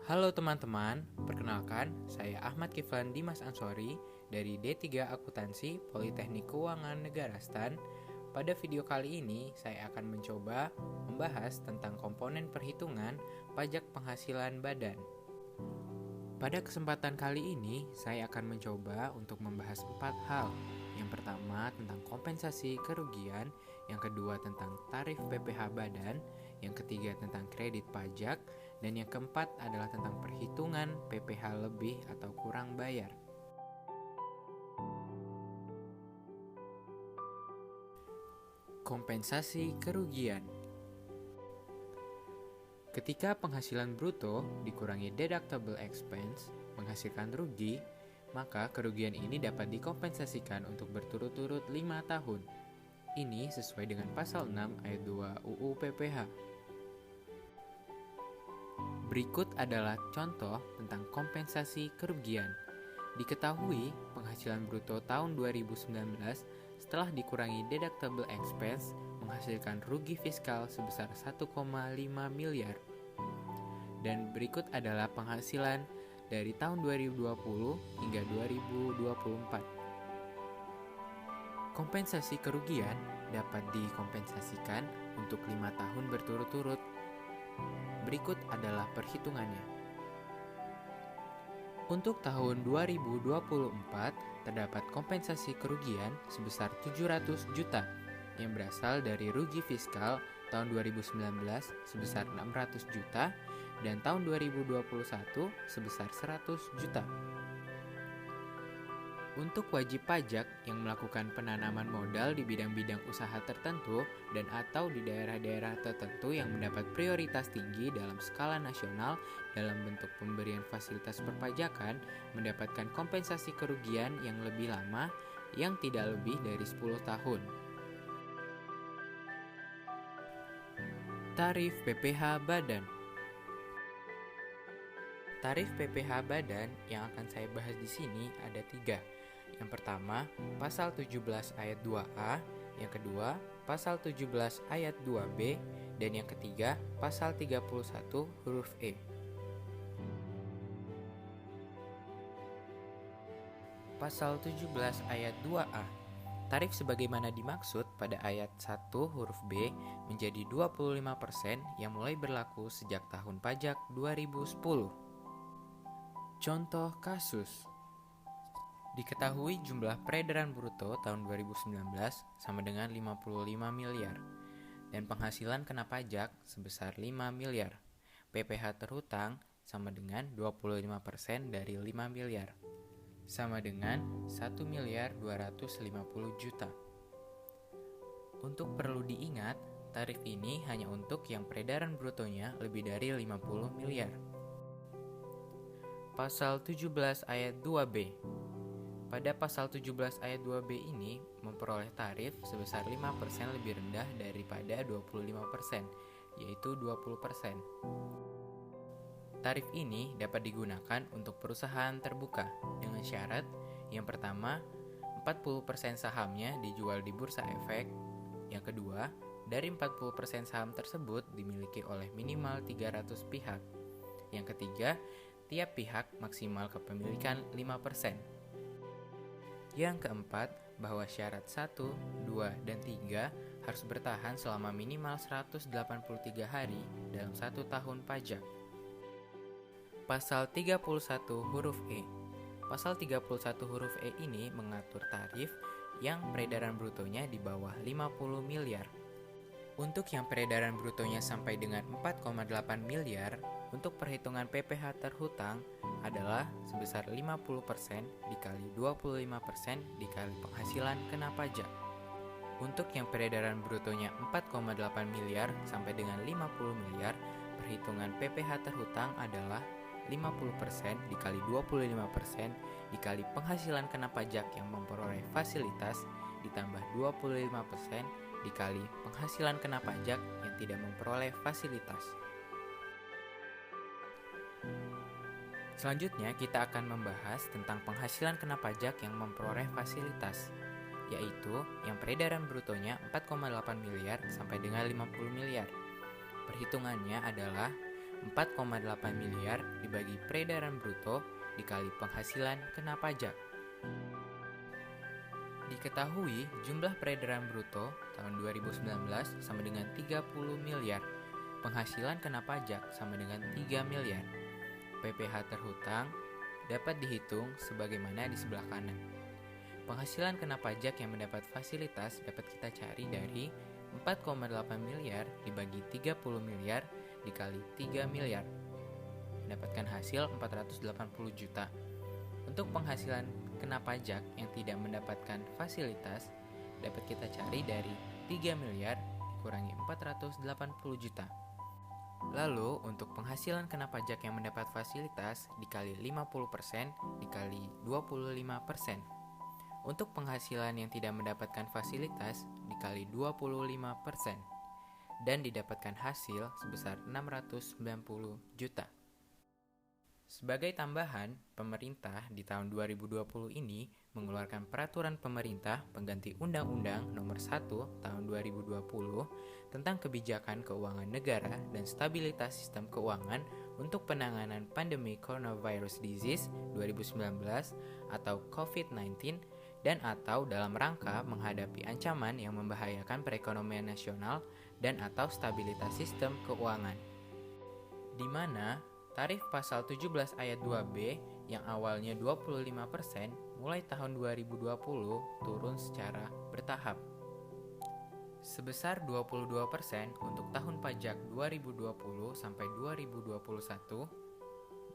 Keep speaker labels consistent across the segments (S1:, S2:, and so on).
S1: Halo teman-teman, perkenalkan saya Ahmad Kiflan Dimas Ansori dari D3 Akuntansi Politeknik Keuangan Negara STAN. Pada video kali ini saya akan mencoba membahas tentang komponen perhitungan pajak penghasilan badan. Pada kesempatan kali ini saya akan mencoba untuk membahas 4 hal. Yang pertama tentang kompensasi kerugian, yang kedua tentang tarif PPh badan, yang ketiga tentang kredit pajak, dan yang keempat adalah tentang perhitungan PPh lebih atau kurang bayar. Kompensasi kerugian. Ketika penghasilan bruto dikurangi deductible expense menghasilkan rugi, maka kerugian ini dapat dikompensasikan untuk berturut-turut 5 tahun. Ini sesuai dengan pasal 6 ayat 2 UU PPh. Berikut adalah contoh tentang kompensasi kerugian. Diketahui penghasilan bruto tahun 2019 setelah dikurangi deductible expense menghasilkan rugi fiskal sebesar 1,5 miliar. Dan berikut adalah penghasilan dari tahun 2020 hingga 2024. Kompensasi kerugian dapat dikompensasikan untuk 5 tahun berturut-turut. Berikut adalah perhitungannya. Untuk tahun 2024 terdapat kompensasi kerugian sebesar 700 juta yang berasal dari rugi fiskal tahun 2019 sebesar 600 juta dan tahun 2021 sebesar 100 juta. Untuk wajib pajak yang melakukan penanaman modal di bidang-bidang usaha tertentu dan atau di daerah-daerah tertentu yang mendapat prioritas tinggi dalam skala nasional dalam bentuk pemberian fasilitas perpajakan mendapatkan kompensasi kerugian yang lebih lama yang tidak lebih dari 10 tahun. Tarif PPh badan. Tarif PPh badan yang akan saya bahas di sini ada 3. Yang pertama, pasal 17 ayat 2A, yang kedua, pasal 17 ayat 2B, dan yang ketiga, pasal 31 huruf E. Pasal 17 ayat 2A. Tarif sebagaimana dimaksud pada ayat 1 huruf B menjadi 25% yang mulai berlaku sejak tahun pajak 2010. Contoh kasus. Diketahui jumlah peredaran bruto tahun 2019 sama dengan 55 miliar dan penghasilan kena pajak sebesar 5 miliar. PPh terhutang sama dengan 25% dari 5 miliar sama dengan 1 miliar 250 juta. Untuk perlu diingat, tarif ini hanya untuk yang peredaran brutonya lebih dari 50 miliar. Pasal 17 ayat 2B. Pada pasal 17 ayat 2B ini memperoleh tarif sebesar 5% lebih rendah daripada 25%, yaitu 20%. Tarif ini dapat digunakan untuk perusahaan terbuka dengan syarat yang pertama, 40% sahamnya dijual di bursa efek. Yang kedua, dari 40% saham tersebut dimiliki oleh minimal 300 pihak. Yang ketiga, tiap pihak maksimal kepemilikan 5%. Yang keempat, bahwa syarat 1, 2, dan 3 harus bertahan selama minimal 183 hari dalam 1 tahun pajak. Pasal 31 huruf E. Pasal 31 huruf E ini mengatur tarif yang peredaran brutonya di bawah 50 miliar. Untuk yang peredaran brutonya sampai dengan 4,8 miliar, untuk perhitungan PPh terhutang adalah sebesar 50% dikali 25% dikali penghasilan kena pajak. Untuk yang peredaran brutonya 4,8 miliar sampai dengan 50 miliar, perhitungan PPh terhutang adalah 50% dikali 25% dikali penghasilan kena pajak yang memperoleh fasilitas ditambah 25% dikali penghasilan kena pajak yang tidak memperoleh fasilitas. Selanjutnya kita akan membahas tentang penghasilan kena pajak yang memperoleh fasilitas, yaitu yang peredaran brutonya 4,8 miliar sampai dengan 50 miliar. Perhitungannya adalah 4,8 miliar dibagi peredaran bruto dikali penghasilan kena pajak. Diketahui jumlah peredaran bruto tahun 2019 sama dengan 30 miliar. Penghasilan kena pajak sama dengan 3 miliar. PPh terhutang dapat dihitung sebagaimana di sebelah kanan. Penghasilan kena pajak yang mendapat fasilitas dapat kita cari dari 4,8 miliar dibagi 30 miliar dikali 3 miliar. Mendapatkan hasil 480 juta. Untuk penghasilan kena pajak yang tidak mendapatkan fasilitas dapat kita cari dari 3 miliar dikurangi 480 juta. Lalu untuk penghasilan kena pajak yang mendapat fasilitas dikali 50% dikali 25%. Untuk penghasilan yang tidak mendapatkan fasilitas dikali 25% dan didapatkan hasil sebesar 690 juta. Sebagai tambahan, pemerintah di tahun 2020 ini mengeluarkan peraturan pemerintah pengganti Undang-Undang Nomor 1 Tahun 2020 tentang kebijakan keuangan negara dan stabilitas sistem keuangan untuk penanganan pandemi coronavirus disease 2019 atau COVID-19 dan atau dalam rangka menghadapi ancaman yang membahayakan perekonomian nasional dan atau stabilitas sistem keuangan. Di mana tarif pasal 17 ayat 2B yang awalnya 25% mulai tahun 2020 turun secara bertahap. Sebesar 22% untuk tahun pajak 2020 sampai 2021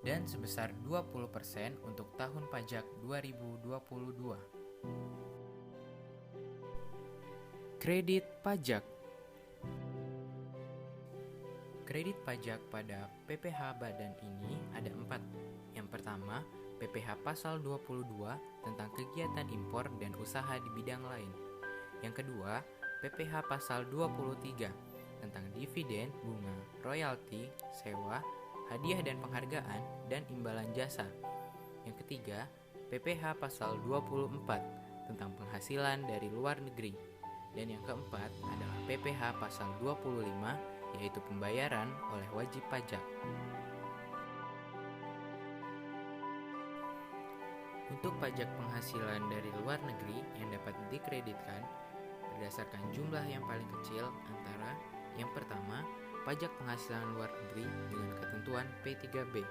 S1: dan sebesar 20% untuk tahun pajak 2022. Kredit pajak. Kredit pajak pada PPh Badan ini ada 4. Yang pertama, PPh Pasal 22 tentang kegiatan impor dan usaha di bidang lain. Yang kedua, PPh Pasal 23 tentang dividen, bunga, royalti, sewa, hadiah dan penghargaan, dan imbalan jasa. Yang ketiga, PPh Pasal 24 tentang penghasilan dari luar negeri. Dan yang keempat adalah PPh Pasal 25 yaitu pembayaran oleh wajib pajak. Untuk pajak penghasilan dari luar negeri yang dapat dikreditkan berdasarkan jumlah yang paling kecil antara yang pertama, pajak penghasilan luar negeri dengan ketentuan P3B.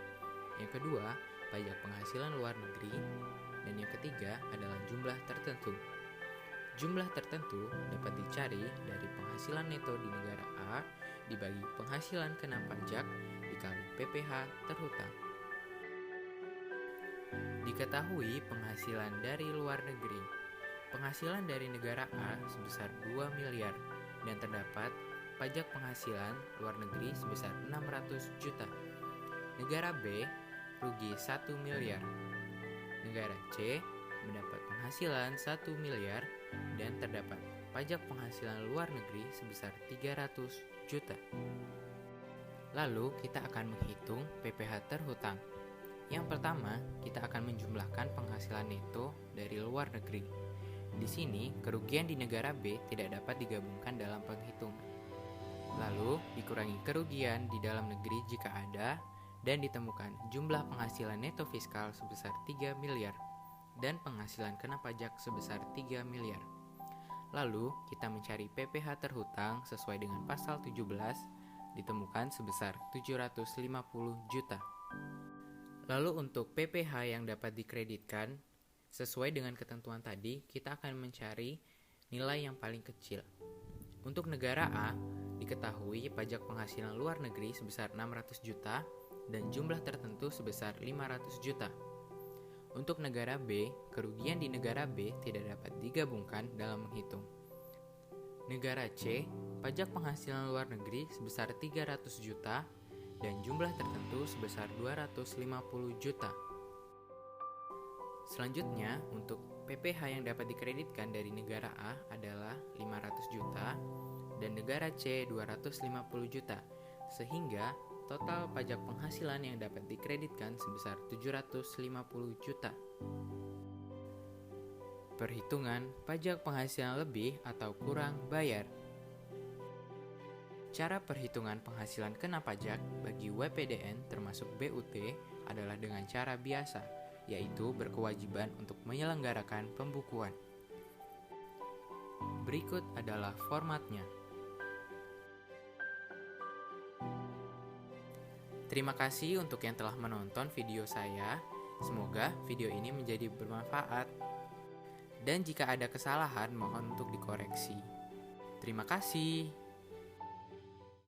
S1: Yang kedua, pajak penghasilan luar negeri. Dan yang ketiga adalah jumlah tertentu. Jumlah tertentu dapat dicari dari penghasilan neto di negara A dibagi penghasilan kena pajak dikali PPh terhutang. Diketahui penghasilan dari luar negeri. Penghasilan dari negara A sebesar 2 miliar dan terdapat pajak penghasilan luar negeri sebesar 600 juta. Negara B rugi 1 miliar. Negara C mendapat penghasilan 1 miliar dan terdapat pajak penghasilan luar negeri sebesar 300 juta. Lalu kita akan menghitung PPh terhutang. Yang pertama, kita akan menjumlahkan penghasilan neto dari luar negeri. Di sini, kerugian di negara B tidak dapat digabungkan dalam penghitungan. Lalu, dikurangi kerugian di dalam negeri jika ada dan ditemukan jumlah penghasilan neto fiskal sebesar 3 miliar dan penghasilan kena pajak sebesar 3 miliar. Lalu, kita mencari PPh terhutang sesuai dengan pasal 17 ditemukan sebesar 750 juta. Lalu untuk PPh yang dapat dikreditkan sesuai dengan ketentuan tadi, kita akan mencari nilai yang paling kecil. Untuk negara A, diketahui pajak penghasilan luar negeri sebesar 600 juta dan jumlah tertentu sebesar 500 juta. Untuk negara B, kerugian di negara B tidak dapat digabungkan dalam menghitung. Negara C, pajak penghasilan luar negeri sebesar 300 juta dan jumlah tertentu sebesar 250 juta. Selanjutnya, untuk PPh yang dapat dikreditkan dari negara A adalah 500 juta dan negara C 250 juta, sehingga total pajak penghasilan yang dapat dikreditkan sebesar 750 juta. Perhitungan pajak penghasilan lebih atau kurang bayar. Cara perhitungan penghasilan kena pajak bagi WPDN termasuk BUT adalah dengan cara biasa, yaitu berkewajiban untuk menyelenggarakan pembukuan. Berikut adalah formatnya. Terima kasih untuk yang telah menonton video saya. Semoga video ini menjadi bermanfaat. Dan jika ada kesalahan, mohon untuk dikoreksi. Terima kasih.